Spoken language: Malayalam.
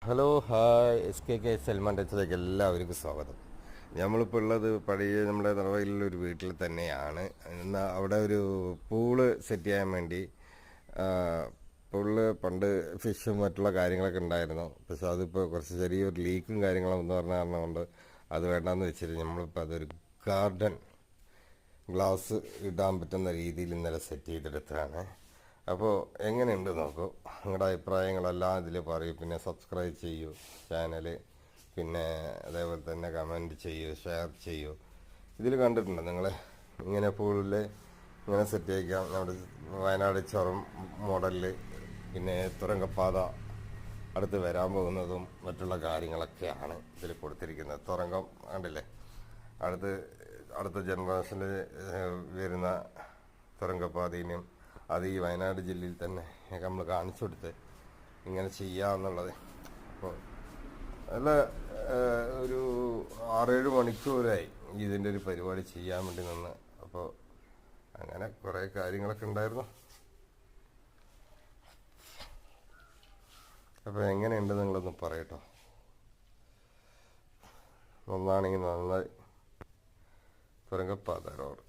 ഹലോ ഹായ് SKK സൽമാൻ ടച്ചിലേക്ക് എല്ലാവർക്കും സ്വാഗതം. നമ്മളിപ്പോൾ ഉള്ളത് പഴയ നമ്മുടെ നിറവയിലുള്ള വീട്ടിൽ തന്നെയാണ്. എന്നാൽ അവിടെ ഒരു പൂള് സെറ്റ് ചെയ്യാൻ വേണ്ടി പൂളിൽ പണ്ട് ഫിഷും മറ്റുള്ള കാര്യങ്ങളൊക്കെ ഉണ്ടായിരുന്നു. പക്ഷെ അതിപ്പോൾ കുറച്ച് ചെറിയൊരു ലീക്കും കാര്യങ്ങളും എന്ന് പറഞ്ഞ കാരണം കൊണ്ട് അത് വേണ്ടാന്ന് വെച്ചിട്ട് നമ്മളിപ്പോൾ അതൊരു ഗാർഡൻ ഗ്ലാസ് ഇടാൻ പറ്റുന്ന രീതിയിൽ ഇന്നലെ സെറ്റ് ചെയ്തെടുത്തതാണ്. അപ്പോൾ എങ്ങനെയുണ്ട് നോക്കൂ, നിങ്ങളുടെ അഭിപ്രായങ്ങളെല്ലാം ഇതിൽ പറയൂ. പിന്നെ സബ്സ്ക്രൈബ് ചെയ്യൂ ചാനൽ, പിന്നെ അതേപോലെ തന്നെ കമൻറ്റ് ചെയ്യൂ, ഷെയർ ചെയ്യൂ. ഇതിൽ കണ്ടിട്ടുണ്ട് നിങ്ങൾ ഇങ്ങനെ പൂളിൽ ഇങ്ങനെ സെറ്റ് ചെയ്യിക്കാം. നമ്മുടെ വയനാട് ചുരം മോഡലിൽ, പിന്നെ തുരങ്കപ്പാത അടുത്ത് വരാൻ പോകുന്നതും മറ്റുള്ള കാര്യങ്ങളൊക്കെയാണ് ഇതിൽ കൊടുത്തിരിക്കുന്നത്. തുരങ്കം കണ്ടില്ലേ, അടുത്ത ജനറേഷനിൽ വരുന്ന തുരങ്കപ്പാതയിനും അത് ഈ വയനാട് ജില്ലയിൽ തന്നെ നമ്മൾ കാണിച്ചു കൊടുത്ത് ഇങ്ങനെ ചെയ്യാമെന്നുള്ളത്. അപ്പോൾ നല്ല ഒരു 6-7 മണിക്കൂറായി ഇതിൻ്റെ ഒരു പരിപാടി ചെയ്യാൻ വേണ്ടി നിന്ന്. അപ്പോൾ അങ്ങനെ കുറേ കാര്യങ്ങളൊക്കെ ഉണ്ടായിരുന്നു. അപ്പോൾ എങ്ങനെയുണ്ട് നിങ്ങളൊന്ന് പറയട്ടോ. നന്നാണെങ്കിൽ നന്നായി. തുരങ്കപ്പാത റോഡ്